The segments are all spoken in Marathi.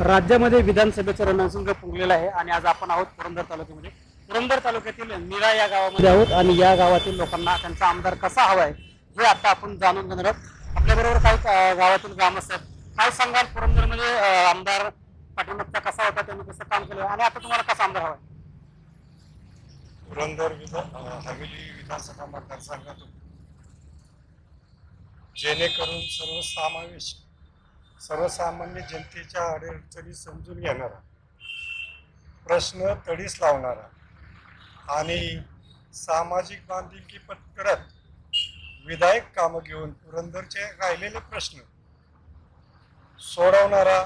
राज्यामध्ये विधानसभेचं रणसंग फुंकलेला आहे आणि आज आपण आहोत पुरंदर तालुक्यामध्ये. पुरंदर तालुक्यातील निरा या गावामध्ये आहोत आणि या गावातील लोकांना त्यांचा आमदार कसा हवा आहे हे आता आपण जाणून घेणार आहोत. आपल्याबरोबर काही गावातील ग्रामस्थ आहेत. काय सांगाल पुरंदरमध्ये आमदार पाठीमागचा कसा होता, त्यांनी कसं काम केलं आणि आता तुम्हाला कसा आमदार हवा आहे? पुरंदर हवेली विधानसभा मतदारसंघातून जेणेकरून सर्वसामान्य जनतेच्या अडचणी समजून घेणारा, प्रश्न तडीस लावणारा आणि सामाजिक बांधिलकी पत्करत विधायक कामं घेऊन पुरंदरचे राहिलेले प्रश्न सोडवणारा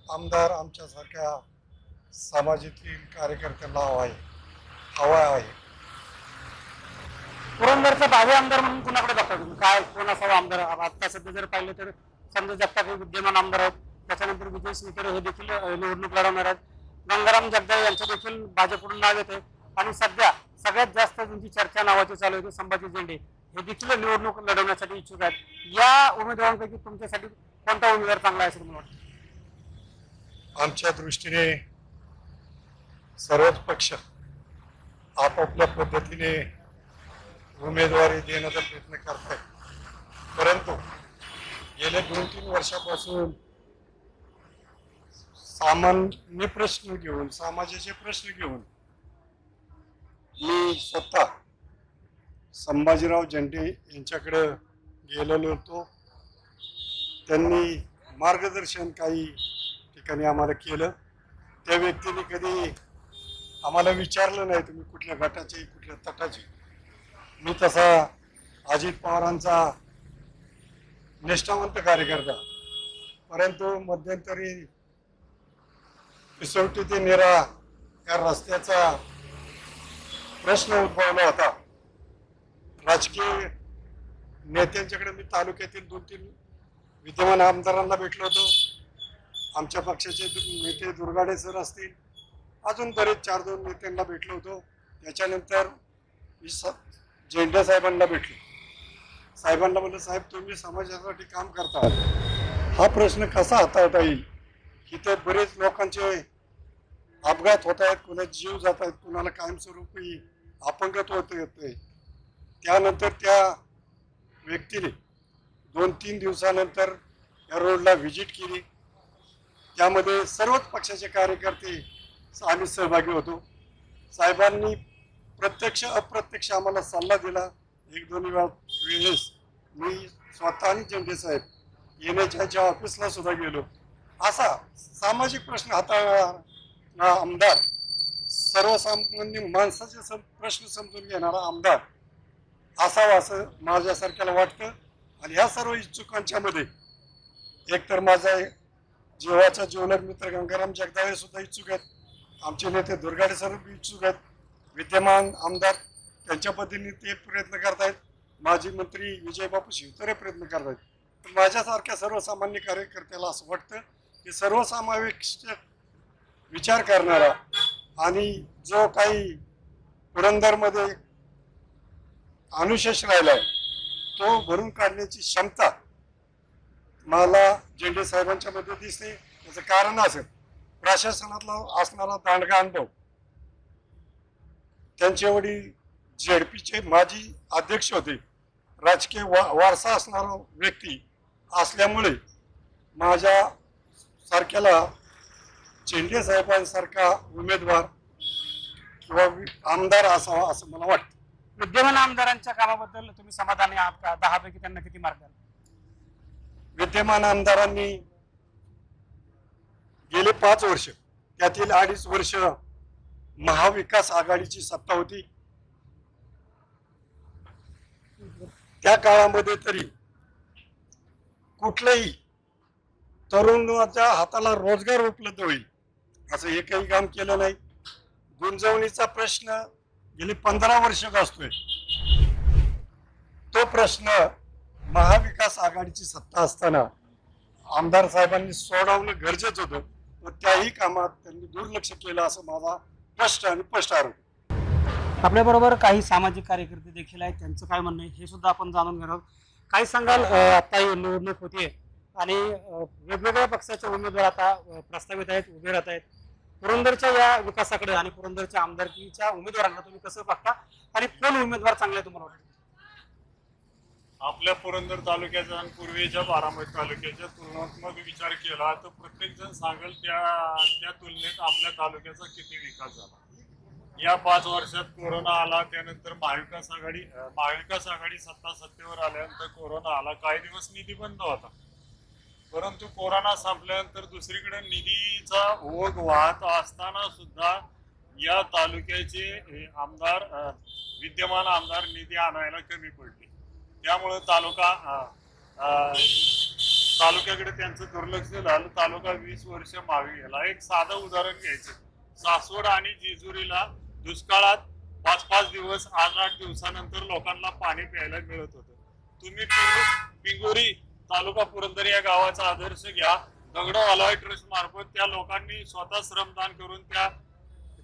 आमदार आमच्यासारख्या समाजातील कार्यकर्त्यांना हवा आहे. पुरंदरचा भावी आमदार म्हणून कुणाकडे बघता तुम्ही? काय कोण असावा आमदार? आता सध्या जर पाहिलं तर समजा जगताप हे विद्यमान आमदार आहेत, त्याच्यानंतर विजय शिवतरे हे देखील निवडणूक लढवणार आहेत. गंगाराम जगदाळे यांचं देखील भाजपकडून नाव येते आणि सध्या सगळ्यात जास्त ज्यांची चर्चा नावाची चालू होती संभाजी झेंडे हे देखील निवडणूक लढवण्यासाठी इच्छुक आहेत. या उमेदवारांपैकी तुमच्यासाठी कोणता उमेदवार चांगला आहे असं तुम्हाला वाटतं? आमच्या दृष्टीने सर्वच पक्ष आपापल्या पद्धतीने उमेदवारी देण्याचा प्रयत्न करत आहेत, परंतु गेल्या 2-3 वर्षापासून सामान्य प्रश्न घेऊन, समाजाचे प्रश्न घेऊन मी स्वतः संभाजीराव झेंडे यांच्याकडे गेलेलो होतो. त्यांनी मार्गदर्शन काही ठिकाणी आम्हाला केलं. त्या व्यक्तीने कधी आम्हाला विचारलं नाही तुम्ही कुठल्या गटाचे, कुठल्या तटाचे. मी तसा अजित पवारांचा निष्ठावंत कार्यकर्ता, परंतु मध्यंतरी पिसोटी ते निरा या रस्त्याचा प्रश्न उद्भवला होता. राजकीय नेत्यांच्याकडे मी तालुक्यातील 2-3 विद्यमान आमदारांना भेटलो होतो. आमच्या पक्षाचे नेते दुर्गाडे सर असतील, अजून बरेच 4-2 नेत्यांना भेटलो होतो. त्याच्यानंतर मी झेंडे साहेबांना भेटलो. साहेबांना म्हणलं, साहेब तुम्ही समाजासाठी काम करता, हा प्रश्न कसा हाताळता येईल? इथे बरेच लोकांचे अपघात होत आहेत, कुणाचे जीव जात आहेत, कुणाला कायमस्वरूपी अपंगत्व होत येते. त्यानंतर त्या व्यक्तीने 2-3 दिवसानंतर या रोडला व्हिजिट केली. त्यामध्ये सर्वच पक्षाचे कार्यकर्ते आम्ही सहभागी होतो. साहेबांनी प्रत्यक्ष अप्रत्यक्ष आम्हाला सल्ला दिला. 1-2 वेळेस मी स्वतः आणि झेंडे साहेब येण्याच्या ऑफिसला सुद्धा गेलो. असा सामाजिक प्रश्न हाताळणारा आमदार, सर्वसामान्य माणसाचे प्रश्न समजून घेणारा आमदार असावा असं माझ्यासारख्याला वाटतं. आणि ह्या सर्व इच्छुकांच्या मध्ये एकतर माझा जीवाचा जीवलग मित्र गंगाराम जगदाळे सुद्धा इच्छुक आहेत, आमचे नेते दुर्गाडे सर इच्छुक आहेत, विद्यमान आमदार त्यांच्या पद्धतीने ते प्रयत्न करतायत, माजी मंत्री विजय बापू शिवतरे प्रयत्न करतायत. माझ्यासारख्या सर्वसामान्य कार्यकर्त्याला असं वाटतं की सर्वसमावेशक विचार करणारा आणि जो काही पुरंदरमध्ये अनुशेष राहिलाय तो भरून काढण्याची क्षमता मला झेंडे साहेबांच्या मध्ये दिसते. त्याचं कारण असं प्रशासनातला असणारा दांडगा अनुभव, त्यांचे वडील झेडपीचे माजी अध्यक्ष होते, राजकीय वारसा असणारा व्यक्ती असल्यामुळे माझ्या सारख्याला झेंडे साहेबांसारखा उमेदवार किंवा आमदार असावा असं मला वाटतं. विद्यमान आमदारांच्या कामाबद्दल तुम्ही समाधानी आहात का? 10 पैकी त्यांना किती मार्क द्याल? विद्यमान आमदारांनी गेले 5 वर्ष, त्यातील 2.5 वर्ष महाविकास आघाडीची सत्ता होती. त्या काळामध्ये तरी कुठल्याही तरुणाच्या हाताला रोजगार उपलब्ध होईल असं एकही काम केलं नाही. गुंजवणीचा प्रश्न गेली 15 वर्ष गाजतोय. तो प्रश्न महाविकास आघाडीची सत्ता असताना आमदार साहेबांनी सोडवणं गरजेचं होतं, व त्याही कामात त्यांनी दुर्लक्ष केलं असं माझा स्पष्ट आणि स्पष्ट आरोप. आपल्याबरोबर काही सामाजिक कार्यकर्ते देखील आहेत, त्यांचं काय म्हणणं आहे हे सुद्धा आपण जाणून घेणार आहोत. काय सांगाल, आता ही निवडणूक होतीये, आणि वेगवेगळ्या पक्षाचे उमेदवार आता प्रस्तावित आहेत, उभे राहत आहेत. पुरंदरच्या या विकासाकडे आणि पुरंदरच्या आमदारकीच्या उमेदवारांना तुम्ही कसं बघता आणि कोण उमेदवार चांगले आहे तुम्हाला वाटतं? आपल्या पुरंदर तालुक्याचा आणि पूर्वेच्या बारामती तालुक्याच्या तुलनात्मक विचार केला तर प्रत्येक जण सांगेल त्या तुलनेत आपल्या तालुक्याचा किती विकास झाला. या 5 वर्षात कोरोना आला, त्यानंतर महाविकास आघाडी सत्तेवर आल्यानंतर कोरोना आला, काही दिवस निधी बंद होता. परंतु कोरोना संपल्यानंतर दुसरीकडे निधीचा ओघ वाहत असताना सुद्धा या तालुक्याचे आमदार विद्यमान आमदार निधी आणायला कमी पडले. त्यामुळे तालुक्याकडे त्यांचं दुर्लक्ष झालं. तालुका 20 वर्ष मागे गेला. एक साधं उदाहरण घ्यायचं, सासवड आणि जेजुरीला दुष्काळात 5-5 दिवस 8-8 दिवसानंतर लोकांना पाणी प्यायला मिळत होतं. तुम्ही पिंगोरी तालुका पुरंदर या गावाचा आदर्श घ्या. दगडवाला ट्रस्ट मार्फत त्या लोकांनी स्वतः श्रमदान करून त्या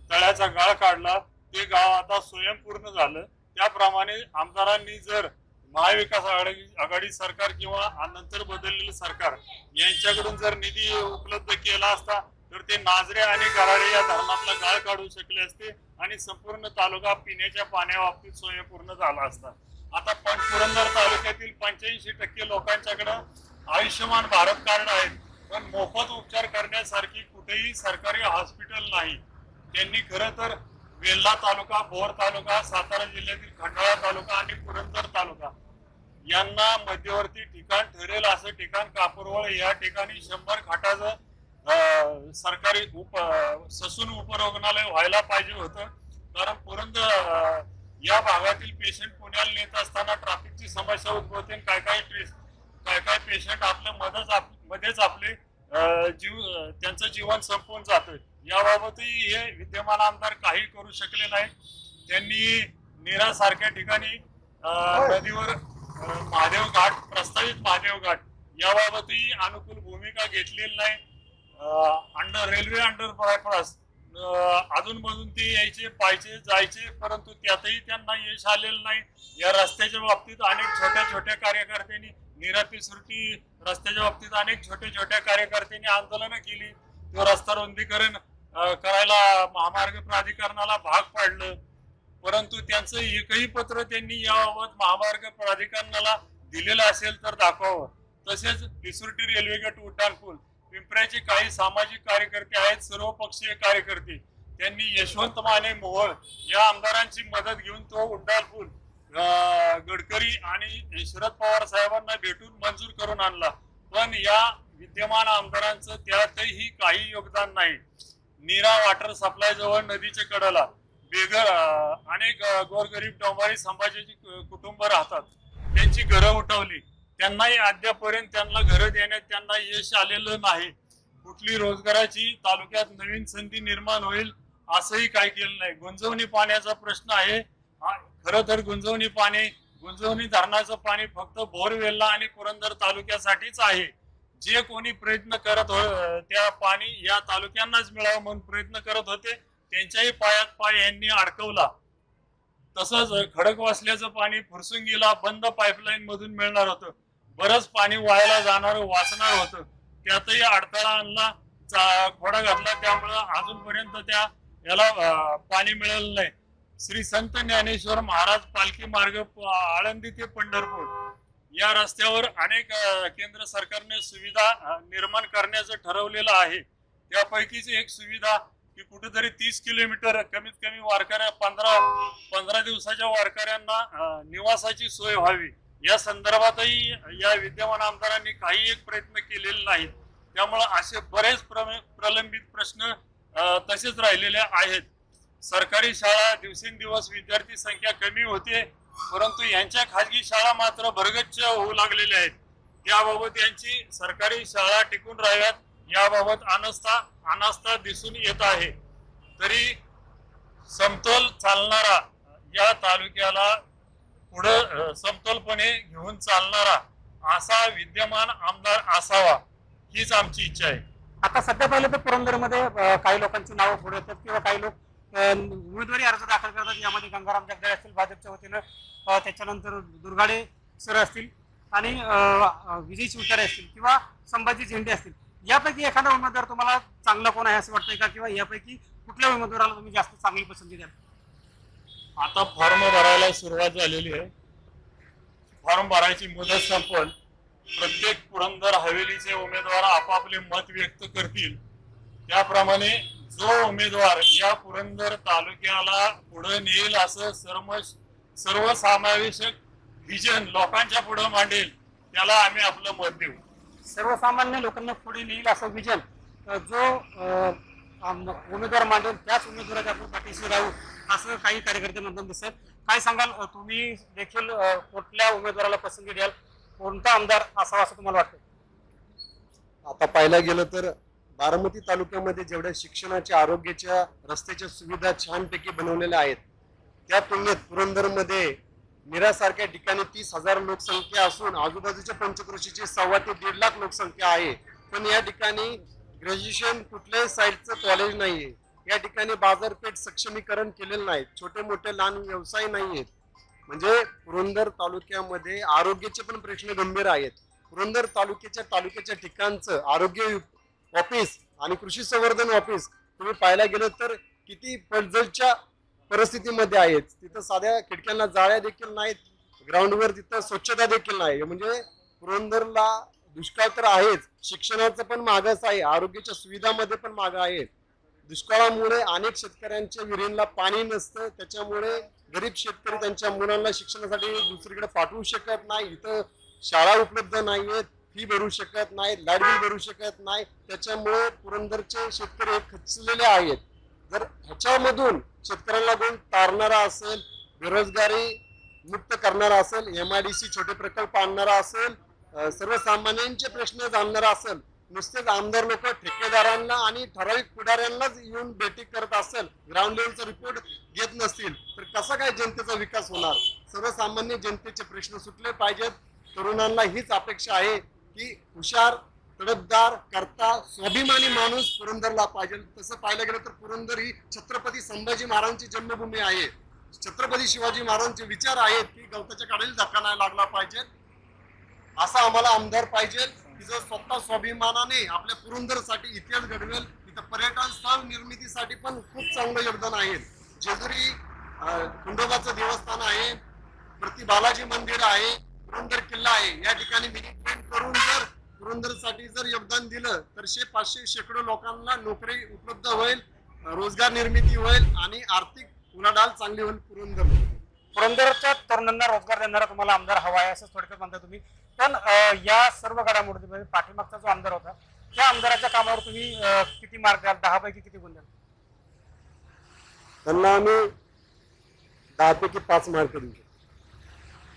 तळ्याचा गाळ काढला. ते गाव आता स्वयंपूर्ण झालं. त्याप्रमाणे आमदारांनी जर महाविकास आघाडी सरकार किंवा नंतर बदललेलं सरकार यांच्याकडून जर निधी उपलब्ध केला असता तर ते नाझरे आणि गराडे या धरणातला गाळ काढू शकले असते आणि संपूर्ण तालुका पिण्याच्या पाण्याबाबतीत स्वयंपूर्ण झाला असता. आता पुरंदर तालुक्यातील 85% लोकांच्याकडे आयुष्यमान भारत कार्ड आहेत, पण मोफत उपचार करण्यासारखी कुठेही सरकारी हॉस्पिटल नाही. त्यांनी खरं तर वेल्हा तालुका, भोर तालुका, सातारा जिल्ह्यातील खंडाळा तालुका आणि पुरंदर तालुका यांना मध्यवर्ती ठिकाण ठरेल असं ठिकाण कापूरवळ या ठिकाणी 100 खाटाचं सरकारी ससून उपरुग्णालय व्हायला पाहिजे होतं. कारण पुरंदर या भागातील पेशंट पुण्याला नेत असताना ट्रॅफिकची समस्या उद्भवते. काय पेशंट आपल्या मध्येच आपले त्यांचं जीवन संपवून जातं. याबाबतही हे विद्यमान आमदार काही करू शकले नाही. त्यांनी नीरा सारख्या ठिकाणी नदीवर महादेव घाट, प्रस्तावित महादेव घाट याबाबतही अनुकूल भूमिका घेतलेली नाही. रेल्वे अंडरपास अजूनमधून ते यायचे, पायचे, जायचे, परंतु त्यातही त्यांना यश आलेलं नाही. या रस्त्याच्या बाबतीत अनेक छोट्या कार्यकर्त्यांनी, नीरा सुरटी रस्त्याच्या बाबतीत अनेक छोट्या कार्यकर्त्यांनी आंदोलनं केली. तो रस्ता रुंदीकरण करायला महामार्ग प्राधिकरणाला भाग पाडलं, परंतु त्यांचं एकही पत्र त्यांनी याबाबत महामार्ग प्राधिकरणाला दिलेलं असेल तर दाखवावं. तसेच पिसुर्टी रेल्वे गेट उड्डाणपूल, पिंपऱ्याचे काही सामाजिक कार्यकर्ते आहेत, सर्वपक्षीय कार्यकर्ते, त्यांनी यशवंत माने मोहोळ या आमदारांची मदत घेऊन तो उड्डाणपूल गडकरी आणि शरद पवार साहेबांना भेटून मंजूर करून आणला. पण या विद्यमान आमदारांचं त्यातही काही योगदान नाही. नीरा वॉटर सप्लाय जवळ नदीच्या कडेला अनेक गोरगरीब डोंबारी समाजाची कुटुंब राहतात. त्यांची घरं उठवली, त्यांनाही अद्यापर्यंत त्यांना घरं देण्यात त्यांना यश आलेलं नाही. कुठली रोजगाराची तालुक्यात नवीन संधी निर्माण होईल असंही काही केलं नाही. गुंजवणी पाण्याचा प्रश्न आहे. खरं तर गुंजवणी धरणाचं पाणी फक्त बोरवेल्ला आणि पुरंदर तालुक्यासाठीच आहे. जे कोणी प्रयत्न करत त्या पाणी या तालुक्यांनाच मिळावं म्हणून प्रयत्न करत होते, त्यांच्याही पायात पाय यांनी अडकवला. तसंच खडकवासल्याचं पाणी फुरसुंगीला बंद पाईपलाईन मधून मिळणार होतं. बरंच पाणी वायाला जाणार, वाचणार होतं, त्यातही अडथळा आणला, खोडा घातला. त्यामुळं अजूनपर्यंत याला पाणी मिळालं नाही. श्री संत ज्ञानेश्वर महाराज पालखी मार्ग आळंदी ते पंढरपूर या रस्त्यावर अनेक केंद्र सरकारने सुविधा निर्माण करण्याचं ठरवलेलं आहे. त्यापैकीच एक सुविधा की कुठेतरी 30 किलोमीटर कमीत कमी वारकऱ्या 15 दिवसाच्या वारकऱ्यांना निवासाची सोय व्हावी. या संदर्भातही या विद्यमान आमदारांनी काही एक प्रयत्न केलेले नाहीत. त्यामुळे असे बरेच प्रलंबित प्रश्न तसेच राहिलेले आहेत. सरकारी शाळा दिवसेंदिवस विद्यार्थी संख्या कमी होते, परंतु यांच्या खाजगी शाळा मात्र भरगच्च होऊ लागलेल्या आहेत. याबाबत यांची सरकारी शाळा टिकून राहाव्यात याबाबत अनास्था दिसून येत आहे. तरी समतोल चालणारा या तालुक्याला पुढे समतोलपणे घेऊन चालणारा असा विद्यमान आमदार असावा हीच आमची इच्छा आहे. आता सध्या पाहिलं तर पुरंदरमध्ये काही लोकांची नावं पुढे येतात किंवा काही लोक उमेदवारी अर्ज दाखल करतात. यामध्ये गंगाराम जगदाळे असतील भाजपच्या वतीनं, त्याच्यानंतर दुर्गाडे सर असतील, आणि विजय शिवतारे असतील किंवा संभाजी झेंडे असतील, यापैकी एखादा उमेदवार तुम्हाला चांगला कोण आहे असं वाटतंय का, किंवा यापैकी कुठल्या उमेदवाराला तुम्ही जास्त चांगली पसंती द्याल? आता फॉर्म भरायला सुरुवात झालेली आहे. फॉर्म भरायची मुदत संपल. प्रत्येक पुरंदर हवेलीचे उमेदवार आपापले मत व्यक्त करतील. त्याप्रमाणे जो उमेदवार या पुरंदर तालुक्याला पुढे नेईल असं सर्वसमावेशक व्हिजन लोकांच्या पुढे मांडेल, त्याला आम्ही आपलं मत देऊ. सर्वसामान्य लोकांना पुढे नेईल असं विजन जो उमेदवार मांडेल त्याच उमेदवाराच्या आपण पाठीशी राहू असं काही कार्यकर्ते म्हणतात दिसत. काय सांगाल, तुम्ही देखील कुठल्या उमेदवाराला पसंती द्याल? कोणता आमदार असावा असं तुम्हाला वाटतं? आता पाहायला गेलं तर बारामती तालुक्यामध्ये जेवढ्या शिक्षणाच्या, आरोग्याच्या, रस्त्याच्या सुविधा छानपैकी बनवलेल्या आहेत, त्या तुलनेत पुरंदरमध्ये मिरासारख्या ठिकाणी 30,000 लोकसंख्या असून आजूबाजूच्या पंचक्रोशीची 1.25 ते 1.5 लाख लोकसंख्या आहे. पण या ठिकाणी ग्रॅज्युएशन कुठल्याही साईडचं कॉलेज नाहीये. या ठिकाणी बाजारपेठ सक्षमीकरण केलेलं नाही. छोटे मोठे लहान व्यवसाय नाहीयेत. म्हणजे पुरंदर तालुक्यामध्ये आरोग्याचे पण प्रश्न गंभीर आहेत. पुरंदर तालुक्याच्या ठिकाणचं आरोग्य ऑफिस आणि कृषी संवर्धन ऑफिस तुम्ही पाहायला गेलं तर किती पडझडच्या परिस्थितीमध्ये आहेत. तिथं साध्या खिडक्यांना जाळ्या देखील नाहीत. ग्राउंडवर तिथं स्वच्छता देखील नाही. म्हणजे पुरंदरला दुष्काळ तर आहेच, शिक्षणाचं पण मागच आहे, आरोग्याच्या सुविधामध्ये पण मागं आहे. दुष्काळामुळे अनेक शेतकऱ्यांच्या विहिरींना पाणी नसतं. त्याच्यामुळे गरीब शेतकरी त्यांच्या मुलांना शिक्षणासाठी दुसरीकडे पाठवू शकत नाही. इथं शाळा उपलब्ध नाहीयेत, फी भरू शकत नाही, लाईट बिल भरू शकत नाही. त्याच्यामुळे पुरंदरचे शेतकरी हे खचलेले आहेत. जर ह्याच्यामधून शेतकऱ्यांना कोण तारणारा असेल, बेरोजगारी मुक्त करणारा असेल, MIDC छोटे प्रकल्प आणणारा असेल, सर्वसामान्यांचे प्रश्न जाणणारा असेल, नुसतेच आमदार लोक ठेकेदारांना आणि ठराविक पुढाऱ्यांनाच येऊन भेटी करत असेल, ग्राउंड लेवलचा रिपोर्ट घेत नसतील, तर कसा काय जनतेचा विकास होणार? सर्वसामान्य जनतेचे प्रश्न सुटले पाहिजेत. तरुणांना हीच अपेक्षा आहे की हुशार, तडफदार, करता, स्वाभिमानी माणूस पुरंदरला पाहिजे. तसं पाहायला गेलं तर पुरंदर ही छत्रपती संभाजी महाराजांची जन्मभूमी आहे. छत्रपती शिवाजी महाराजांचे विचार आहेत की गवताच्या काढायला धक्का नाही लागला पाहिजे. असा आम्हाला आमदार पाहिजे की जो स्वतः स्वाभिमानाने आपल्या पुरंदरसाठी इतिहास घडवेल. इथं पर्यटन स्थळ निर्मितीसाठी पण खूप चांगलं योगदान आहे. जेजुरी खंडोबाचं देवस्थान आहे, प्रति बालाजी मंदिर आहे, पुरंदर किल्ला आहे. या ठिकाणी मिनी ट्रेन करून जर पुरंदरसाठी जर योगदान दिलं तर 500 शेकडो लोकांना नोकरी उपलब्ध होईल, रोजगार निर्मिती होईल आणि आर्थिक उलाढाल चांगली होईल. पुरंदरच्या तरुणांना रोजगार देणारा तुम्हाला आमदार हवा आहे असं थोडक्यात म्हणता तुम्ही. पण या सर्व घडामोडीमध्ये पाठीमागचा जो आमदार होता त्या आमदाराच्या कामावर तुम्ही किती मार्क द्याल? 10 पैकी किती गुण द्याल? त्यांना आम्ही 10 पैकी 5 मार्क देऊ.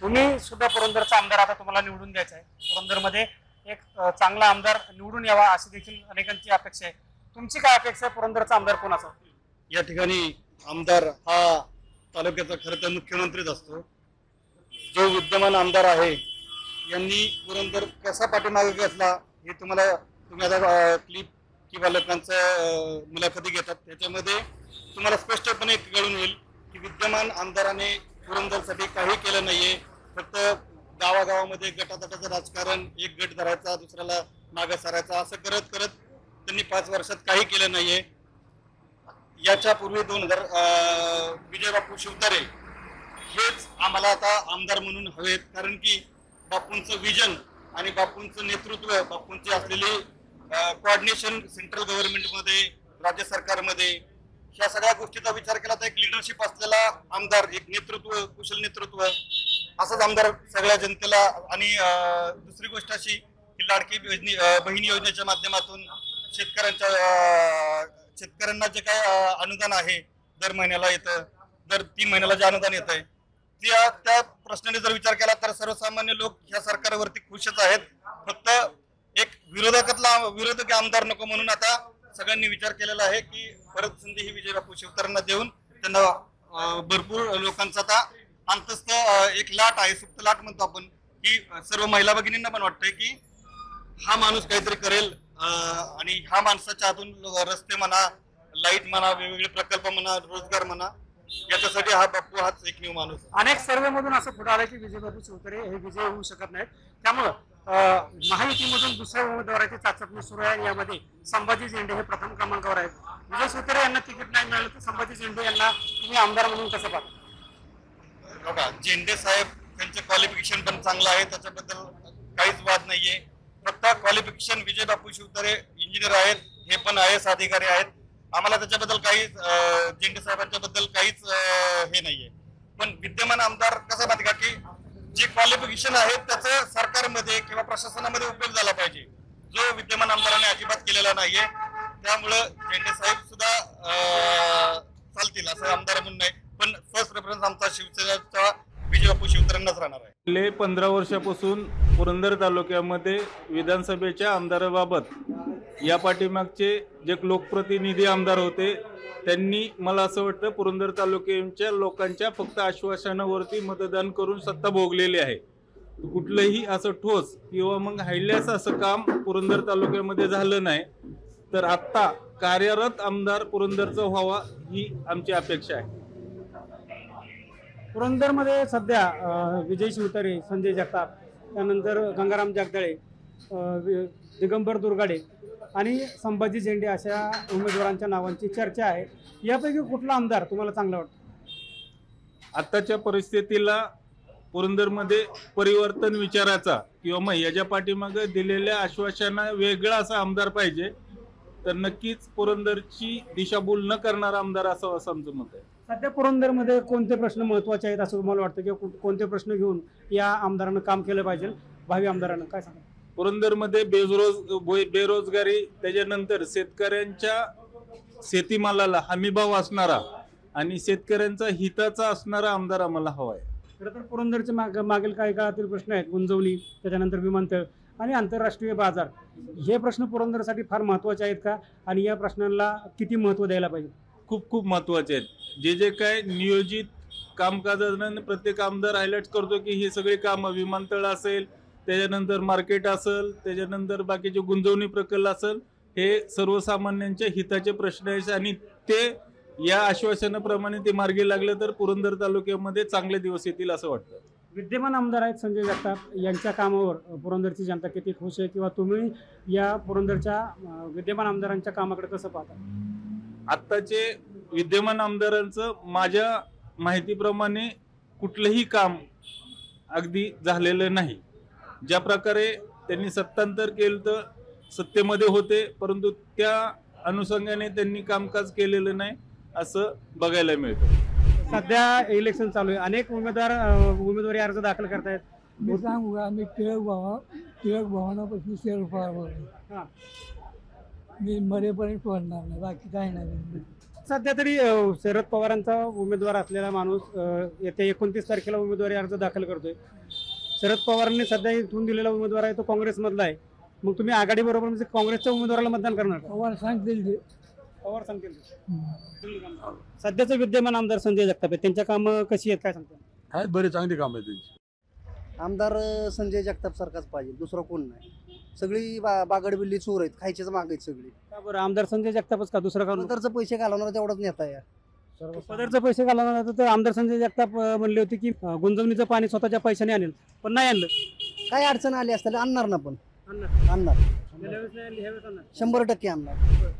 तुम्ही सुद्धा पुरंदरचा आमदार आता तुम्हाला निवडून द्यायचा आहे. पुरंदरमध्ये एक चांगला आमदार निवडून यावा अशी देखील अनेकांची अपेक्षा आहे. तुमची काय अपेक्षा आहे? पुरंदरचा आमदार कोण असावा? या ठिकाणी आमदार हा तालुक्याचा खरं तर मुख्यमंत्रीच असतो. जो विद्यमान आमदार आहे यांनी पुरंदर कसा पाठीमागे घेतला हे तुम्ही आता क्लिप किंवा लोकांचं मुलाखती घेतात त्याच्यामध्ये तुम्हाला स्पष्टपणे कळून येईल की विद्यमान आमदाराने पुरंदरसाठी काही केलं नाहीये. फक्त गावागावामध्ये गटातटाचं राजकारण, एक गट धरायचा दुसऱ्याला मागे सारायचा असं करत करत त्यांनी 5 वर्षात काही केलं नाहीये. याच्या पूर्वी 2000 विजय बापू शिवतारे हेच आम्हाला आता आमदार म्हणून हवेत. कारण की बापूंचं विजन आणि बापूंचं नेतृत्व, बापूंची असलेली कोऑर्डिनेशन सेंट्रल गव्हर्नमेंटमध्ये, राज्य सरकारमध्ये, ह्या सगळ्या गोष्टीचा विचार केला तर एक लिडरशिप असलेला आमदार, एक नेतृत्व, कुशल नेतृत्व असाच आमदार सगळ्या जनतेला. आणि दुसरी गोष्ट अशी की लाडकी बहीण योजनेच्या माध्यमातून शेतकऱ्यांना जे काय अनुदान आहे दर महिन्याला येतं, दर 3 महिन्याला जे अनुदान येत आहे त्या प्रश्नाने जर विचार केला तर सर्वसामान्य लोक या सरकारवरती खुशच आहेत. फक्त एक विरोधक आमदार नको म्हणून आता सगळ्यांनी विचार केलेला आहे की परत संधी ही विजय बापू शिवतारेंना देऊन त्यांना भरपूर लोकांचा आता अंतस्थ एक लाट आहे, सुप्त लाट म्हणतो आपण, की सर्व महिला भगिनींना पण वाटतंय की हा माणूस काहीतरी करेल आणि ह्या माणसाच्या हातून रस्ते म्हणा, लाईट म्हणा, वेगवेगळे प्रकल्प म्हणा, रोजगार म्हणा याच्यासाठी हा बाप्पू हाच एकमेव माणूस आहे. अनेक सर्वे मधून असं पुढे आलं की विजय बापू शिवतरे हे विजय होऊ शकत नाहीत. त्यामुळं महायुतीमधून दुसऱ्या उमेदवाराची चाचपणी सुरू आहे. यामध्ये संभाजी झेंडे हे प्रथम क्रमांकावर आहेत. विजय शिवतरे यांना तिकीट नाही मिळालं तर संभाजी झेंडे यांना तुम्ही आमदार म्हणून कसं पाहता? बघा, झेंडे साहेब त्यांचं क्वालिफिकेशन पण चांगलं आहे, त्याच्याबद्दल काहीच वाद नाहीये. फक्त क्वालिफिकेशन विजय बापू शिवतरे इंजिनियर आहेत, हे पण IAS अधिकारी आहेत. आम्हाला त्याच्याबद्दल काहीच झेंडे साहेबांच्या बद्दल काहीच हे नाहीये. पण विद्यमान आमदार कसं माहिती का की जे क्वालिफिकेशन आहे त्याचं सरकारमध्ये किंवा प्रशासनामध्ये उपयोग झाला पाहिजे, जो विद्यमान आमदारांनी अजिबात केलेला नाहीये. त्यामुळं झेंडे साहेब सुद्धा चालतील असं आमदार म्हणून नाही. पण फर्स्ट प्रेफरन्स आमचा शिवसेनेचा विजय बापू शिवतरेंनाच राहणार आहे. गेले 15 वर्षापासून पुरंदर तालुक्यामध्ये विधानसभेच्या आमदाराबाबत या पाठीमागचे जे लोकप्रतिनिधी आमदार होते त्यांनी मला असं वाटतं पुरंदर तालुक्याच्या लोकांच्या फक्त आश्वासनावरती मतदान करून सत्ता भोगलेली आहे. कुठलंही असं ठोस किंवा मग हायल्यास असं काम पुरंदर तालुक्यामध्ये झालं नाही. तर आत्ता कार्यरत आमदार पुरंदरचा व्हावा ही आमची अपेक्षा आहे. पुरंदरमध्ये सध्या विजय शिवतरे, संजय जगताप, त्यानंतर गंगाराम जगदाळे, दिगंबर दुर्गाडे आणि संभाजी झेंडे अशा उमेदवारांच्या नावांची चर्चा आहे. यापैकी कुठला आमदार तुम्हाला चांगला वाटतो? आत्ताच्या परिस्थितीला पुरंदरमध्ये परिवर्तन विचाराचा किंवा मग याच्या पाठीमागे दिलेल्या आश्वासना वेगळा असा आमदार पाहिजे. तर नक्कीच पुरंदरची दिशाभूल न करणारा आमदार असावा असं आमचं मत आहे. सध्या पुरंदरमध्ये कोणते प्रश्न महत्त्वाचे आहेत असं तुम्हाला वाटतं, किंवा कोणते प्रश्न घेऊन या आमदारानं काम केलं पाहिजे, भावी आमदारानं काय सांगा? पुरंदरमध्ये बेरोजगारी, त्याच्यानंतर शेतकऱ्यांच्या शेतीमालाला हमीभाव असणारा आणि शेतकऱ्यांचा हिताचा असणारा आमदार आम्हाला हवा आहे. खरं तर पुरंदरचे मागील काही काळातील प्रश्न आहेत, गुंजवणी, त्याच्यानंतर विमानतळ आणि आंतरराष्ट्रीय बाजार, हे प्रश्न पुरंदरसाठी फार महत्त्वाचे आहेत का, आणि या प्रश्नांना किती महत्त्व द्यायला पाहिजे? खूप महत्त्वाचे आहेत. जे काही नियोजित कामकाजानं प्रत्येक आमदार हायलाइट करतो की ही सगळी कामं, विमानतळ असेल, त्याच्यानंतर मार्केट असेल, त्याच्यानंतर बाकीचे गुंजवणी प्रकल्प असेल, हे सर्वसामान्यांच्या हिताचे प्रश्न आहेत आणि ते या आश्वासनाप्रमाणे ते मार्गी लागले तर पुरंदर तालुक्यामध्ये चांगले दिवस येतील असं वाटतं. विद्यमान आमदार आहेत संजय जगताप, यांच्या कामावर पुरंदरची जनता किती खुश आहे, किंवा तुम्ही या पुरंदरच्या विद्यमान आमदारांच्या कामाकडे कसं पाहता? आत्ताचे विद्यमान आमदारांचं माझ्या माहितीप्रमाणे कुठलंही काम अगदी झालेलं नाही. ज्या प्रकारे त्यांनी सत्तांतर केलं तर सत्तेमध्ये होते, परंतु त्या अनुषंगाने त्यांनी कामकाज केलेलं नाही असं बघायला मिळतं. सध्या इलेक्शन चालू आहे, अनेक उमेदवारी अर्ज दाखल करतायत. मी सांगू का, मी टिळक भवनापासून शरद पवार हां, मी मरेपर्यंत सोडणार नाही, बाकी काही नाही. सध्या तरी शरद पवारांचा उमेदवार असलेला माणूस येत्या 29 तारखेला उमेदवारी अर्ज दाखल करतोय. शरद पवारांनी सध्या इथून दिलेला उमेदवार आहे तो काँग्रेसमधला आहे. मग तुम्ही आघाडी बरोबर म्हणजे काँग्रेसच्या उमेदवाराला मतदान करणार का? पवार सांगतील ते. पवार सांगतील. सध्याचे विद्यमान आमदार संजय जगताप आहेत, त्यांच्या कामं कशी आहेत काय सांगता? आहेत, बरे चांगली काम आहे त्यांची. आमदार संजय जगताप सारखाच पाहिजे, दुसरं कोण नाही. सगळी बागडबिल्ली चोर आहेत, खायचीच माग आहेत सगळी. का बरं आमदार संजय जगतापच का, दुसरं का? पदरचं पैसे घालवणार तेवढाच नेता या. पदरचे पैसे घालवणार तर आमदार संजय जगताप म्हणले होते की गुंजवणीचं पाणी स्वतःच्या पैशाने आणेल, पण नाही आणलं. काय अडचण आली असतील आणणार ना, पण आणणार. आणणार, गेल्या वेळेस नाही आणली, ह्या वेळेस आणणार. 100% आणणार.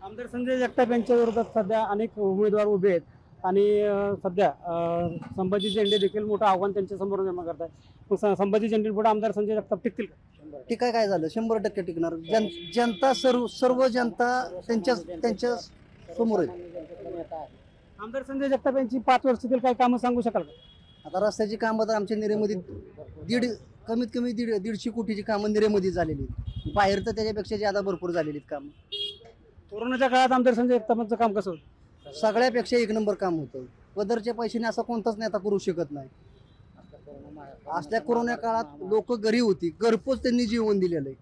आमदार संजय जगताप यांच्या विरोधात सध्या अनेक उमेदवार उभे आहेत आणि सध्या संभाजी झेंडे देखील मोठं आव्हान त्यांच्या समोर निर्माण करतात. मग संभाजी झेंडे पुढे आमदार संजय जगताप टिकतील का? टिकाय काय झालं, 100% टिकणार. जनता सर्व जनता त्यांच्या समोर आहे. आमदार संजय जगताप यांची 5 वर्षातील काही कामं सांगू शकाल का? आता रस्त्याची कामं तर आमच्या निरेमध्ये कमीत कमी 150 कोटीची कामं निरेमध्ये झालेली आहेत. बाहेर तर त्याच्यापेक्षा ज्यादा भरपूर झालेली आहेत कामं. कोरोनाच्या काळात आमदार संजय जगतापांचं काम कसं होतं? सगळ्यापेक्षा 1 नंबर काम होतं. पदरच्या पैशाने असं कोणताच नेता करू शकत नाही. असल्या कोरोना काळात लोक घरी होती, घरपोच त्यांनी जीवन दिलेलं आहे.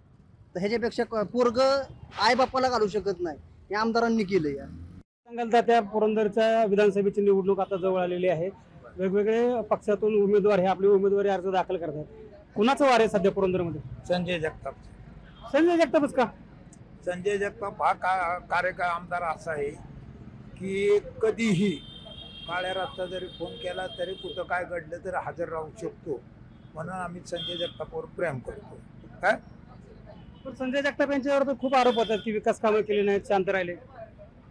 तर ह्याच्यापेक्षा पोरग आई बापाला घालू शकत नाही, हे आमदारांनी केलं. या सांगाल तर त्या पुरंदरच्या विधानसभेची निवडणूक आता जवळ आलेली आहे. वेगवेगळे पक्षातून उमेदवार हे आपले उमेदवारी अर्ज दाखल करतात. कुणाचं वार आहे सध्या पुरंदरमध्ये? संजय जगताप. संजय जगतापच का? संजय जगताप हा कार्यकाळ आमदार असा आहे की कधीही काळ्या रस्ता जरी फोन केला तरी कुठं काय घडलं तर हजर राहू शकतो, म्हणून आम्ही संजय जगतापवर प्रेम करतो. काय पण संजय जगताप यांच्यावर तर खूप आरोप होतात की विकास कामं केली नाहीत, शांत राहिले.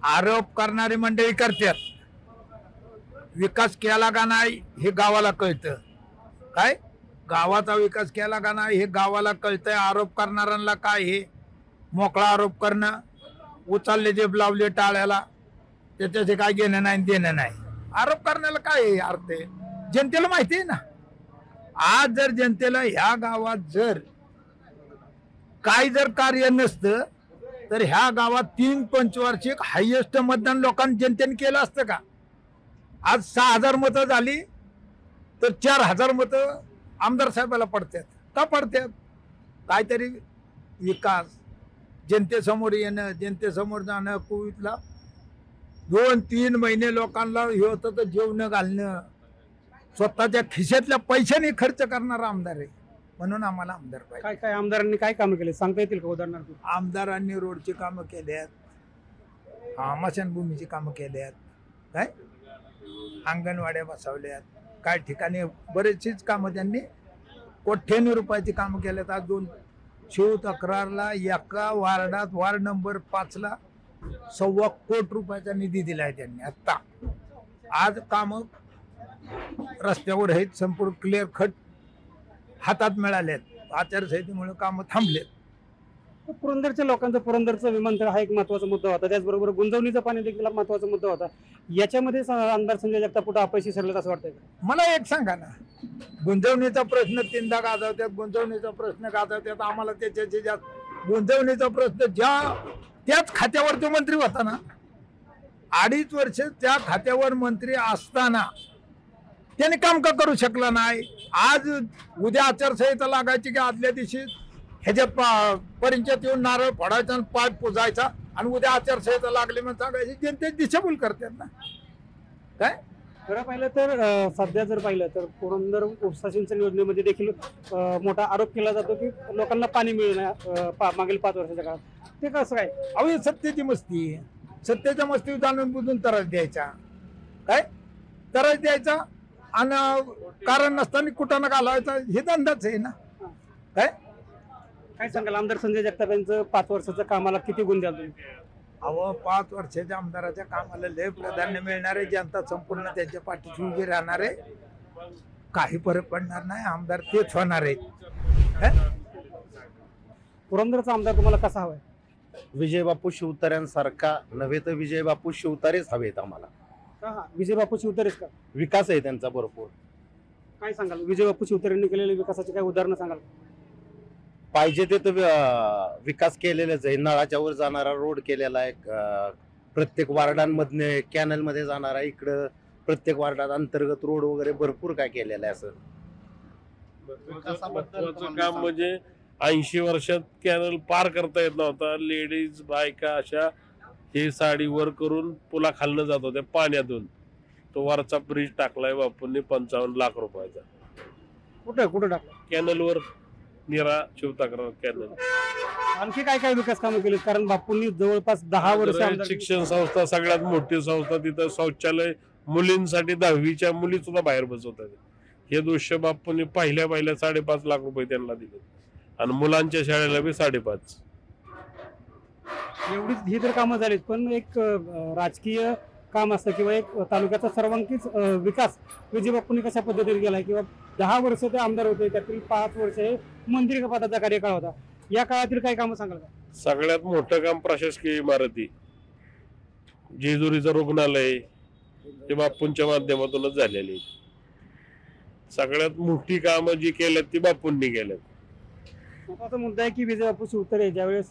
आरोप करणारी मंडळी करतात, विकास केला का नाही हे गावाला कळतं. काय गावाचा विकास केला का नाही हे गावाला कळतंय. आरोप करणाऱ्यांना काय हे मोकळा आरोप करणं, उचलले जे लावले टाळ्याला त्याच्याचे काय घेणं नाही देणं नाही. आरोप करण्याला काय अर्थ आहे, जनतेला माहिती आहे ना. आज जर जनतेला ह्या गावात जर काय जर कार्य नसतं तर ह्या गावात 3 पंचवार्षिक हायएस्ट मतदान लोकांनी जनतेने केलं असतं का? आज 6000 मतं झाली तर 4000 मतं आमदार साहेबाला पडतात. का पडतात? काहीतरी विकास, जनतेसमोर येणं, जनतेसमोर जाणं. कोविडला 2-3 महिने लोकांना हे होतं तर जेवण घालणं, स्वतःच्या खिशातल्या पैशाने खर्च करणारा आमदार आहे, म्हणून आम्हाला आमदार पाहिजे. काय काय आमदारांनी काय कामं केले सांगता येतील का उदाहरणार्थ? आमदारांनी रोडची कामं केली आहेत, स्मशानभूमीची कामं केली आहेत, काय अंगणवाड्या बसवल्यात, काय ठिकाणी बरेचशीच कामं त्यांनी कोट्यावधी रुपयाची कामं केल्यात. आज 2 शिव तक्रारला एका वार्डात वार्ड नंबर 5ला 1.25 कोटी रुपयाचा निधी दिलाय त्यांनी. आत्ता आज कामं रस्त्यावर आहेत, संपूर्ण क्लिअर कट हातात मिळालेत. आचारसंहितेमुळे कामं थांबलेत. पुरंदरच्या लोकांचा पुरंदरचं विमानतळ हा एक महत्वाचा मुद्दा होता, त्याचबरोबर गुंजवणीचं पाणी देखील महत्वाचा मुद्दा होता. याच्यामध्ये आमदार संजय जगताप कुठं अपयशी ठरलेत असं वाटतंय का? मला एक सांगा ना, गुंजवणीचा प्रश्न 3दा गाजवतात, गुंजवणीचा प्रश्न गाजवतात. आम्हाला त्याच्याचे गुंजवणीचा प्रश्न त्याच खात्यावर तो मंत्री होता ना, 2.5 वर्ष त्या खात्यावर मंत्री असताना त्याने काम का करू शकला नाही? आज उद्या आचारसंहिता लागायची की आदल्या दिवशी ह्याच्यात परिचयात येऊन नारळ फोडायचा आणि पाय पुजायचा आणि उद्या आचारसंहिता लागली म्हणून सांगायची. जनते दिशाभूल करतात ना. काय खरं पाहिलं तर सध्या जर पाहिलं तर पुरंदर उपसा सिंचन योजनेमध्ये देखील मोठा आरोप केला जातो की लोकांना पाणी मिळणार मागील 5 वर्षाच्या काळात. ते कसं काय? अहो ही सत्तेची मस्ती, सत्तेच्या मस्ती जाणून बुजून त्रास द्यायचा. काय त्रास द्यायचा आणि कारण नसताना कुठं घालवायचा, हे धंदाच आहे ना. काय सांगाल आमदार संजय जगताप यांचं 5 वर्षाच्या कामाला किती गुण द्याल तुम्ही? अहो 5 वर्षाच्या आमदाराच्या कामाला लय प्राधान्य मिळणार आहे. जनता संपूर्ण त्यांच्या पाठीशी उभी राहणार आहे. काही फरक पडणार नाही, आमदार तेच होणार आहे. पुरंदरचा आमदार तुम्हाला कसा हवाय? विजयबापू शिवतारेंसारखा नव्हे तर विजयबापू शिवतारेच हवेत आम्हाला. विजय बापू शिवतारेच का? विकास आहे त्यांचा भरपूर. काय सांगाल विजय बापू शिवतारेंनी केलेल्या विकासाची काय उदाहरणं सांगाल? पाहिजे ते तर विकास केलेलाच आहे. नळाच्या वर जाणारा रोड केलेला आहे, प्रत्येक वार्डांमधने कॅनलमध्ये जाणारा, इकडं प्रत्येक वार्डात अंतर्गत रोड वगैरे भरपूर काय केलेलं आहे. असं महत्वाचं काम म्हणजे 80 वर्षात कॅनल पार करता येत नव्हता. लेडीज बायका अशा हे साडी वर करून पुला खालनं जात होत्या पाण्यातून. तो वरचा ब्रिज टाकलाय बापूंनी 55 लाख रुपयाचा. कुठं कुठं टाकलं? कॅनलवर, निरा शिवतक्रार कॅनल. आणखी काय काय विकास कामं केली? कारण बापूंनी जवळपास 10 वर्ष शिक्षण संस्था, सगळ्यात मोठी संस्था, तिथं शौचालय मुलींसाठी 10वीच्या मुली सुद्धा बाहेर बसवतात. हे दृश्य बापूंनी पहिल्या 5.5 लाख रुपये त्यांना दिले आणि मुलांच्या शाळेला बी 5.5. एवढीच ही तर कामं झालीत, पण एक राजकीय काम असतं किंवा एक तालुक्याचा सर्वांगीण विकास विजय बापूंनी कशा पद्धतीने केलाय? किंवा 10 वर्ष ते आमदार होते, त्यातील 5 वर्ष हे मंत्री पदाचा कार्यकाळ होता. या काळातील काही कामं सांगाल का? सगळ्यात मोठं काम प्रशासकीय इमारती, जेजुरीचं रुग्णालय हे बापूंच्या माध्यमातूनच झालेली. सगळ्यात मोठी कामं जी केल्यात ती बापूंनी केल्यात. महत्वाचा मुद्दा आहे की विजय बापू शिवतारे ज्यावेळेस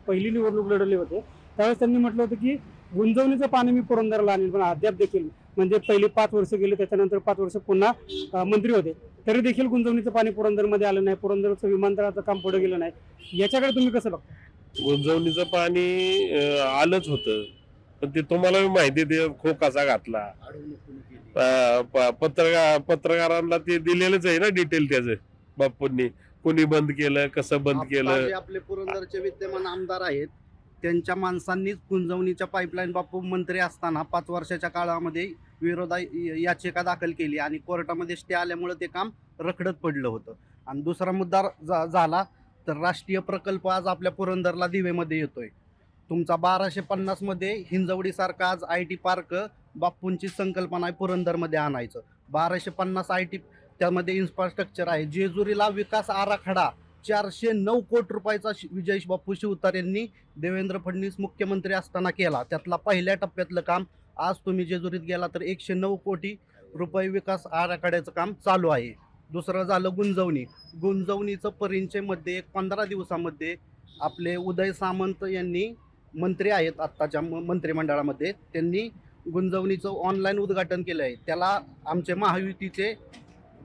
पहिली निवडणूक लढवली होते त्यावेळेस त्यांनी म्हटलं होतं की गुंजवणीचं पाणी मी पुरंदरला आणेल, पण अद्याप देखील म्हणजे पहिली 5 वर्ष गेली, त्याच्यानंतर 5 वर्ष पुन्हा मंत्री होते, तरी देखील गुंजवणीचं पाणी पुरंदरमध्ये आलं नाही. पुरंदरचं विमानतळाचं काम पुढे गेलं नाही. याच्याकडे तुम्ही कसं बघता? गुंजवणीचं पाणी आलंच होतं, पण ते तुम्हाला माहिती ते खो कसा घातला. पत्रकारांना ते दिलेलंच आहे ना डिटेल त्याचं. बापूंनी कोणी बंद केलं, कसं बंद केलं. आपले पुरंदरचे विद्यमान आमदार आहेत, त्यांच्या माणसांनीच गुंजवणीच्या पाईपलाईन बापू मंत्री असताना 5 वर्षाच्या काळामध्ये याचिका दाखल केली आणि कोर्टामध्ये स्टे आल्यामुळे ते काम रखडत पडलं होतं. आणि दुसरा मुद्दा झाला तर राष्ट्रीय प्रकल्प आज आपल्या पुरंदरला दिवेमध्ये येतोय. तुमचा 1250 मध्ये हिंजवडीसारखा आज IT पार्क बापूंची संकल्पना आहे पुरंदरमध्ये आणायचं. 1250 IT त्यामध्ये इन्फ्रास्ट्रक्चर आहे. जेजुरीला विकास आराखडा 409 कोटी रुपयाचा विजय बापू शिवतार यांनी देवेंद्र फडणवीस मुख्यमंत्री असताना केला. त्यातला पहिल्या टप्प्यातलं काम आज तुम्ही जेजुरीत गेला तर 109 कोटी रुपये विकास आराखड्याचं काम चालू आहे. दुसरं झालं गुंजवणीचं परिंचेमध्ये 15 दिवसामध्ये आपले उदय सामंत यांनी मंत्री आहेत आत्ताच्या मंत्रिमंडळामध्ये, त्यांनी गुंजवणीचं ऑनलाईन उद्घाटन केलं आहे. त्याला आमचे महायुतीचे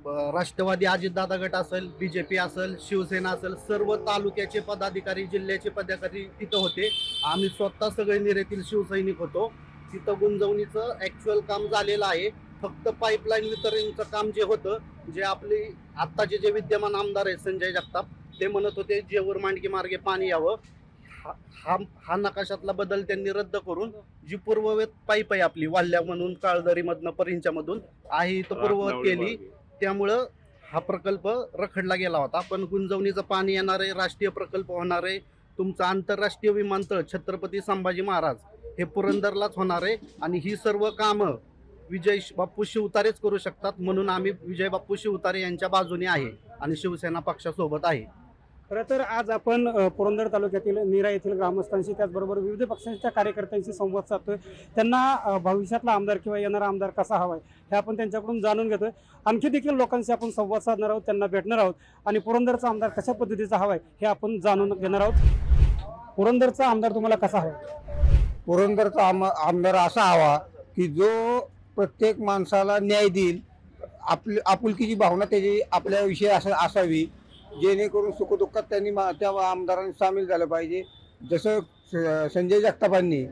राष्ट्रवादी अजितदादा गट असेल, BJP असेल, शिवसेना असेल, सर्व तालुक्याचे पदाधिकारी जिल्ह्याचे पदाधिकारी तिथं होते. आम्ही स्वतः सगळे निरेतील शिवसैनिक होतो. तिथं गुंजवणीचं ॲक्च्युअल काम झालेलं आहे. फक्त पाईपलाईन वितरणचं काम जे होतं, जे आपले आत्ताचे जे विद्यमान आमदार आहेत संजय जगताप, ते म्हणत होते जेऊर मांडकी मार्गे पाणी यावं. हा नकाशातला बदल त्यांनी रद्द करून जी पूर्ववत पाईप आहे आपली वाल्ह्यामधून काळदरीमधनं परिंच्यामधून आहे इथं पूर्ववत केली. त्यामुळं हा प्रकल्प रखडला गेला होता. पण गुंजवणीचं पाणी येणार आहे, राष्ट्रीय प्रकल्प होणार आहे. तुमचं आंतरराष्ट्रीय विमानतळ छत्रपती संभाजी महाराज हे पुरंदरलाच होणार आहे. आणि ही सर्व कामं विजय बापू शिवतारेच करू शकतात. म्हणून आम्ही विजय बापू शिवतारे यांच्या बाजूने आहे आणि शिवसेना पक्षासोबत आहे. खरं तर आज आपण पुरंदर तालुक्यातील नीरा येथील ग्रामस्थांशी त्याचबरोबर विविध पक्षांच्या कार्यकर्त्यांशी संवाद साधतोय. त्यांना भविष्यातला आमदार किंवा येणारा आमदार कसा हवा आहे हे आपण त्यांच्याकडून जाणून घेतोय. आणखी देखील लोकांशी आपण संवाद साधणार आहोत, त्यांना भेटणार आहोत आणि पुरंदरचा आमदार कशा पद्धतीचा हवा आहे हे आपण जाणून घेणार आहोत. पुरंदरचा आमदार तुम्हाला कसा हवा? पुरंदरचा आमदार असा हवा की जो प्रत्येक माणसाला न्याय देईल. आपुलकीची भावना त्याची आपल्याविषयी असावी, जेणेकरून सुखदुःखात त्यांनी त्या आमदारांनी सामील झालं पाहिजे. जसं संजय जगतापांनी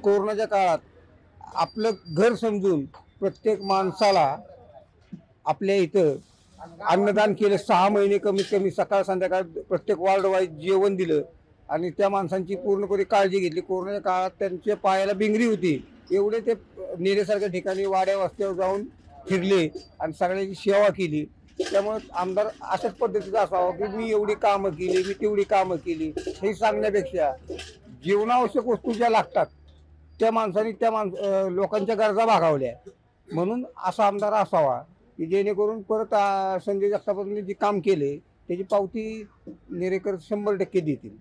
कोरोनाच्या काळात आपलं घर समजून प्रत्येक माणसाला आपल्या इथं अन्नदान केलं. 6 महिने कमीत कमी सकाळ संध्याकाळ प्रत्येक वार्ड वाईज जेवण दिलं आणि त्या माणसांची पूर्णपणे काळजी घेतली. कोरोनाच्या काळात त्यांच्या पायाला बिंगरी होती, एवढे ते नेरेसारख्या ठिकाणी वाड्या वस्त्यावर जाऊन फिरले आणि सगळ्यांची सेवा केली. त्यामुळे आमदार अशाच पद्धतीचा असावा की मी एवढी कामं केली, मी तेवढी कामं केली हे सांगण्यापेक्षा जीवनावश्यक वस्तू ज्या लागतात त्या माणसांनी लोकांच्या गरजा भागवल्या. म्हणून असा आमदार असावा की जेणेकरून परत संजय जगतापांनी जे काम केले त्याची पावती नेरेकर 100% देतील.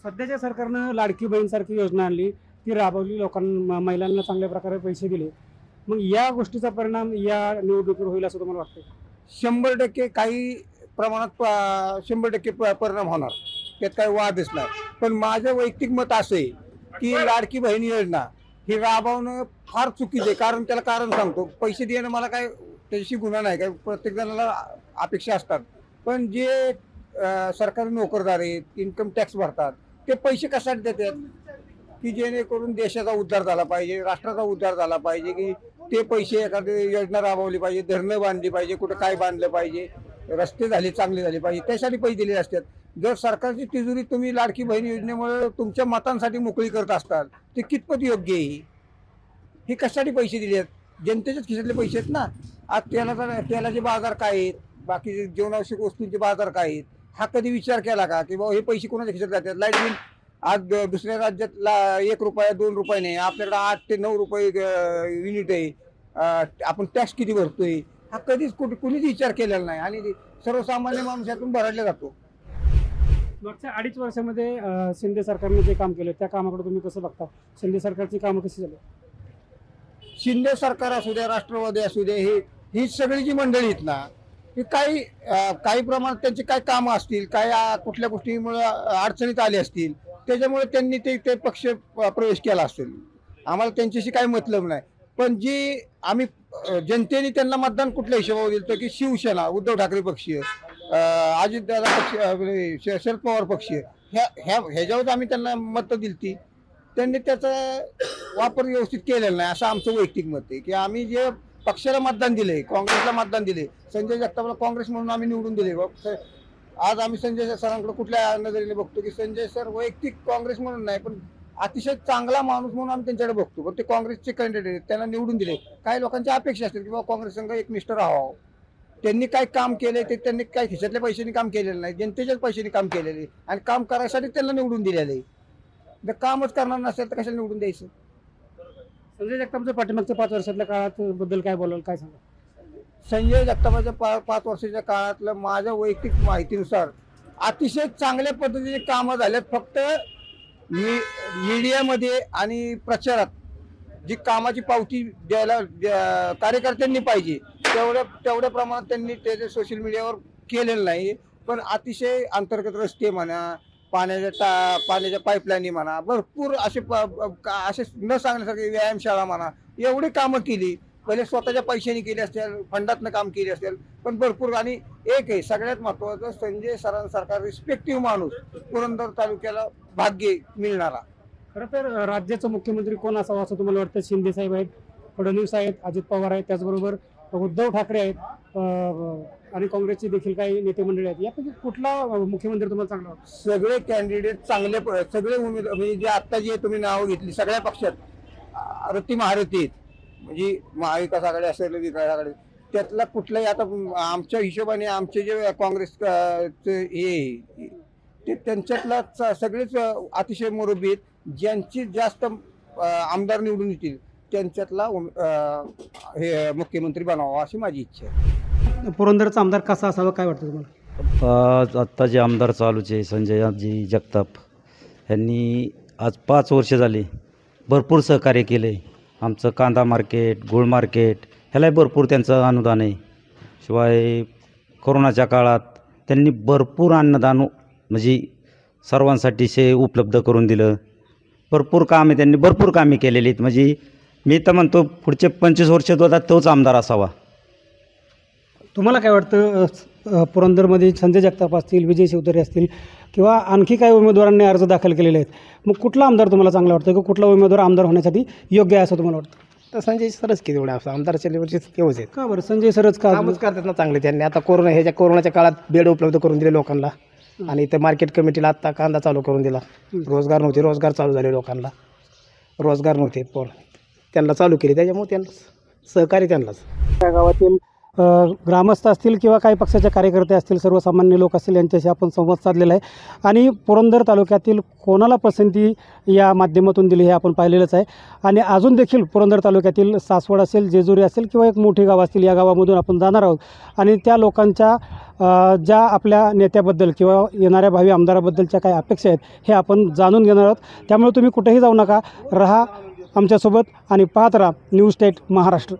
सध्याच्या सरकारनं लाडकी बहीणसारखी योजना आणली, ती राबवली, लोकांना महिलांना चांगल्या प्रकारे पैसे दिले. मग या गोष्टीचा परिणाम या निवडणुकीवर होईल असं तुम्हाला वाटतं? 100% काही प्रमाणात 100% परिणाम होणार, त्यात काही वादच नाही. पण माझं वैयक्तिक मत असं आहे की लाडकी बहीण योजना ही राबवणं फार चुकीचं आहे. कारण त्याला कारण सांगतो, पैसे देणं मला काय त्याच्याशी गुन्हा नाही, काय प्रत्येक जणाला अपेक्षा असतात. पण जे सरकारी नोकरदार आहेत, इन्कम टॅक्स भरतात, ते पैसे कशासाठी देतात की जेणेकरून देशाचा उद्धार झाला पाहिजे, राष्ट्राचा उद्धार झाला पाहिजे, की ते पैसे एखादी योजना राबवली पाहिजे, धरणं बांधली पाहिजे, कुठं काय बांधलं पाहिजे, रस्ते झाले चांगले झाले पाहिजे, त्यासाठी पैसे दिले असतात. जर सरकारची तिजोरी तुम्ही लाडकी बहीण योजनेमुळे तुमच्या मतांसाठी मोकळी करत असतात ते कितपत योग्य आहे? हे कशासाठी पैसे दिले आहेत? जनतेच्याच खिशातले पैसे आहेत ना. आज तेलाचे बाजार काय आहेत, बाकीचे जीवनावश्यक वस्तूंचे बाजार काय आहेत, हा कधी विचार केला का की बाबा हे पैसे कोणाच्या खिशात जातात? लाईट बिल आज दुसऱ्या राज्यातला 1 रुपया 2 रुपये नाही, आपल्याकडे 8 ते 9 रुपये युनिट आहे. आपण टॅक्स किती भरतोय हा कधीच कुणीच विचार केलेला नाही आणि सर्वसामान्य माणूस यातून भरडला जातो. मागच्या 2.5 वर्षामध्ये शिंदे सरकारने जे काम केलं त्या कामाकडे तुम्ही कसं बघता? शिंदे सरकारची कामं कशी झाली? शिंदे सरकार असू द्या, राष्ट्रवादी असू द्या, ही सगळी जी मंडळी आहेत ना, ही काही प्रमाणात त्यांची काय कामं असतील, काय कुठल्या गोष्टीमुळे अडचणीत आले असतील, त्याच्यामुळे त्यांनी ते पक्ष प्रवेश केला असेल. आम्हाला त्यांच्याशी काही मतलब नाही. पण जी आम्ही जनतेने त्यांना मतदान कुठल्या हिशोबावर दिलं की शिवसेना, उद्धव ठाकरे पक्ष, अजितदादा पक्ष, शरद पवार पक्ष, ह्याच्यावर आम्ही त्यांना मतं दिली. त्यांनी त्याचा वापर व्यवस्थित केलेला नाही असं आमचं वैयक्तिक मत आहे. की आम्ही जे पक्षाला मतदान दिले, काँग्रेसला मतदान दिले, संजय जगतापला काँग्रेस म्हणून आम्ही निवडून दिले. आज आम्ही संजय सरांकडे कुठल्या नजरेने बघतो की संजय सर वैयक्तिक काँग्रेस म्हणून नाही, पण अतिशय चांगला माणूस म्हणून आम्ही त्यांच्याकडे बघतो. पण ते काँग्रेसचे कॅन्डिडेट त्यांना निवडून दिले. काही लोकांच्या अपेक्षा असतात की बाबा काँग्रेस संघ एकनिष्ठ राहावं. त्यांनी काय काम केलंय ते त्यांनी काय खिशातल्या पैशांनी काम केलेलं नाही, जनतेच्याच पैशांनी काम केलेले आणि काम करायसाठी त्यांना निवडून दिलेलं आहे. जर कामच करणार नसेल तर कशाला निवडून द्यायचं. संजय जगतापच्या पाठीमागच्या 5 वर्षातल्या काळात बद्दल काय बोलाल, काय सांगा? संजय जगतापाच्या 5 वर्षाच्या काळातलं माझ्या वैयक्तिक माहितीनुसार अतिशय चांगल्या पद्धतीने कामं झाल्यात. फक्त मीडियामध्ये आणि प्रचारात जी कामाची पावती द्यायला कार्यकर्त्यांनी पाहिजे तेवढ्या प्रमाणात त्यांनी त्याचे सोशल मीडियावर केलेलं नाही. पण अतिशय अंतर्गत रस्ते म्हणा, पाण्याच्या पाईपलाईनी म्हणा, भरपूर असे न सांगण्यासारखे व्यायामशाळा म्हणा, एवढी कामं केली. पहिले स्वतःच्या पैशाने केली असतील, फंडातनं काम केली असेल, पण भरपूर. आणि एक आहे सगळ्यात महत्त्वाचं, संजय सरांसारखा रिस्पेक्टिव्ह माणूस पुरंदर तालुक्याला भाग्य मिळणारा. खरं तर राज्याचा मुख्यमंत्री कोण असावा असं तुम्हाला वाटतं? शिंदे साहेब आहेत, फडणवीस आहेत, अजित पवार आहेत, त्याचबरोबर उद्धव ठाकरे आहेत आणि काँग्रेसचे देखील काही नेते मंडळी आहेत. यापैकी कुठला मुख्यमंत्री तुम्हाला चांगला वाटतो? सगळे कॅन्डिडेट चांगले, सगळे उमेदवार म्हणजे जे आता जे तुम्ही नावं घेतली सगळ्या पक्षात रती महारथी आहेत. म्हणजे महाविकास आघाडी असेल, विकास आघाडी, त्यातला कुठलाही आता आमच्या हिशोबाने आमचे जे काँग्रेस हे ते त्यांच्यातला सगळेच अतिशय मुरब्बी आहेत. ज्यांची जास्त आमदार निवडून येतील त्यांच्यातला हे मुख्यमंत्री बनावा अशी माझी इच्छा आहे. पुरंदरचा आमदार कसा असावा काय वाटतं तुम्हाला? आत्ता जे आमदार चालूचे संजयजी जगताप यांनी आज 5 वर्ष झाली भरपूर सहकार्य केले. आमचं कांदा मार्केट, गूळ मार्केट ह्यालाही भरपूर त्यांचं अनुदान आहे. शिवाय कोरोनाच्या काळात त्यांनी भरपूर अन्नदान म्हणजे सर्वांसाठी उपलब्ध करून दिलं. भरपूर कामे त्यांनी भरपूर कामे केलेली आहेत. म्हणजे मी तर म्हणतो पुढचे 25 वर्ष होता तोच आमदार असावा. तुम्हाला काय वाटतं पुरंदरमध्ये संजय जगताप असतील, विजय शिवतारे असतील किंवा आणखी काही उमेदवारांनी अर्ज दाखल केलेले आहेत, मग कुठला आमदार तुम्हाला चांगला वाटतं की कुठला उमेदवार आमदार होण्यासाठी योग्य आहे असं तुम्हाला वाटतं? तर संजय सरच की तेवढ्या आमदारच्या लेवलचे तेवढेच आहेत. का बरं संजय सरच कामच करतात ना चांगले त्यांनी. आता कोरोनाच्या काळात बेड उपलब्ध करून दिले लोकांना आणि इथं मार्केट कमिटीला आत्ता कांदा चालू करून दिला. रोजगार चालू झाले लोकांना, रोजगार नव्हते पण त्यांना चालू केले, त्याच्यामुळे त्यांना सहकार्य त्यांनाच. त्या गावातील ग्रामस्थ असतील किंवा काही पक्षाचे कार्यकर्ते असतील, सर्वसामान्य लोक असतील, यांच्याशी आपण संवाद साधलेला आहे. आणि पुरंदर तालुक्यातील कोणाला पसंती या माध्यमातून दिली हे आपण पाहिलेलंच आहे. आणि अजून देखील पुरंदर तालुक्यातील सासवड असेल, जेजुरी असेल किंवा एक मोठी गाव असतील, या गावामधून आपण जाणार आहोत आणि त्या लोकांच्या ज्या आपल्या नेत्याबद्दल किंवा येणाऱ्या भावी आमदाराबद्दलच्या काही अपेक्षा आहेत हे आपण जाणून घेणार आहोत. त्यामुळे तुम्ही कुठेही जाऊ नका, रहा आमच्यासोबत आणि पाहत राहा न्यूज स्टेट महाराष्ट्र.